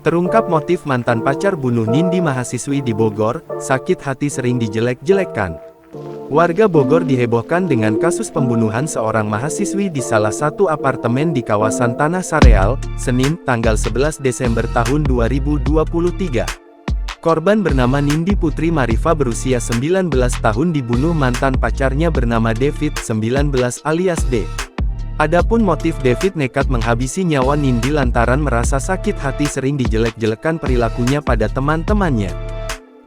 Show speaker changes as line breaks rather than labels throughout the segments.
Terungkap motif mantan pacar bunuh Nindi mahasiswi di Bogor, sakit hati sering dijelek-jelekkan. Warga Bogor dihebohkan dengan kasus pembunuhan seorang mahasiswi di salah satu apartemen di kawasan Tanah Sareal, Senin, tanggal 11 Desember tahun 2023. Korban bernama Nindi Putri Marifa berusia 19 tahun dibunuh mantan pacarnya bernama David, 19 alias D. Adapun motif David nekat menghabisi nyawa Nindi lantaran merasa sakit hati sering dijelek-jelekan perilakunya pada teman-temannya.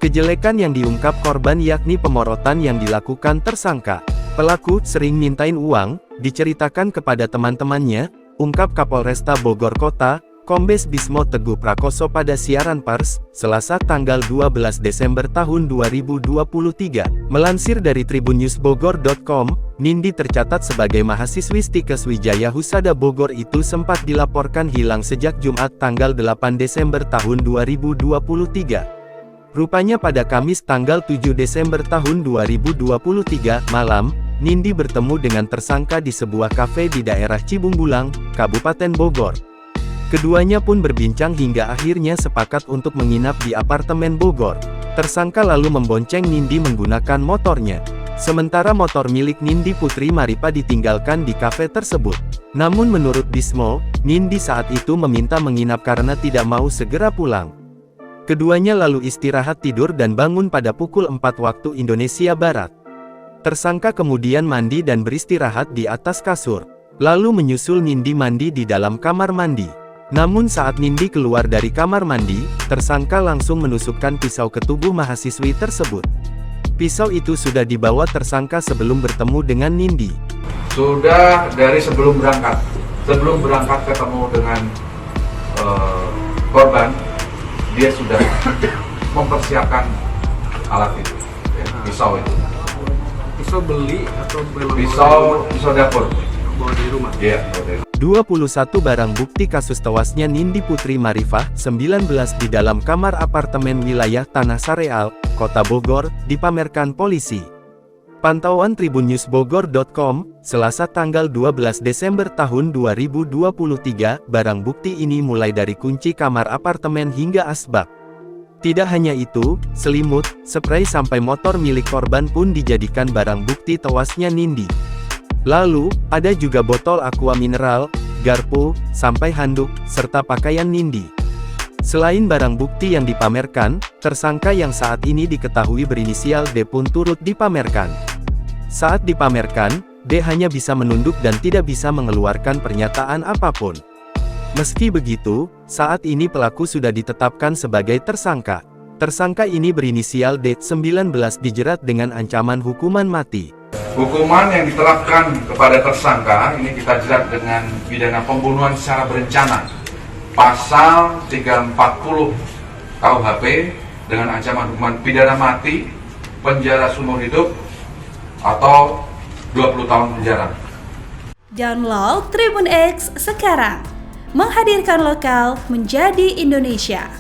Kejelekan yang diungkap korban yakni pemorotan yang dilakukan tersangka. Pelaku sering mintain uang, diceritakan kepada teman-temannya, ungkap Kapolresta Bogor Kota, Kombes Bismo Teguh Prakoso pada siaran pers, Selasa tanggal 12 Desember tahun 2023. Melansir dari tribunnews.bogor.com, Nindi tercatat sebagai mahasiswi Stikes Wijaya Husada Bogor itu sempat dilaporkan hilang sejak Jumat tanggal 8 Desember tahun 2023. Rupanya pada Kamis tanggal 7 Desember tahun 2023 malam, Nindi bertemu dengan tersangka di sebuah kafe di daerah Cibungbulang, Kabupaten Bogor. Keduanya pun berbincang hingga akhirnya sepakat untuk menginap di apartemen Bogor. Tersangka lalu membonceng Nindi menggunakan motornya. Sementara motor milik Nindi Putri Maripa ditinggalkan di kafe tersebut. Namun menurut Bismo, Nindi saat itu meminta menginap karena tidak mau segera pulang. Keduanya lalu istirahat tidur dan bangun pada pukul 4 waktu Indonesia Barat. Tersangka kemudian mandi dan beristirahat di atas kasur. Lalu menyusul Nindi mandi di dalam kamar mandi. Namun saat Nindi keluar dari kamar mandi, tersangka langsung menusukkan pisau ke tubuh mahasiswi tersebut. Pisau itu sudah dibawa tersangka sebelum bertemu dengan Nindi.
Sudah dari sebelum berangkat ketemu dengan korban, dia sudah mempersiapkan alat itu, ya, pisau itu.
Pisau beli atau
pisau dapur.
Bawa di rumah?
Iya, bawa di rumah.
21 barang bukti kasus tewasnya Nindi Putri Marifa, 19 di dalam kamar apartemen wilayah Tanah Sareal, Kota Bogor, dipamerkan polisi. Pantauan tribunnews.bogor.com, Selasa tanggal 12 Desember tahun 2023, barang bukti ini mulai dari kunci kamar apartemen hingga asbak. Tidak hanya itu, selimut, spray sampai motor milik korban pun dijadikan barang bukti tewasnya Nindi. Lalu, ada juga botol aqua mineral, garpu, sampai handuk, serta pakaian Nindi. Selain barang bukti yang dipamerkan, tersangka yang saat ini diketahui berinisial D pun turut dipamerkan. Saat dipamerkan, D hanya bisa menunduk dan tidak bisa mengeluarkan pernyataan apapun. Meski begitu, saat ini pelaku sudah ditetapkan sebagai tersangka. Tersangka ini berinisial D19 dijerat dengan ancaman hukuman mati.
Hukuman yang diterapkan kepada tersangka ini kita jerat dengan pidana pembunuhan secara berencana, pasal 340 KUHP dengan ancaman hukuman pidana mati, penjara seumur hidup, atau 20 tahun penjara.
Download Tribun X sekarang, menghadirkan lokal menjadi Indonesia.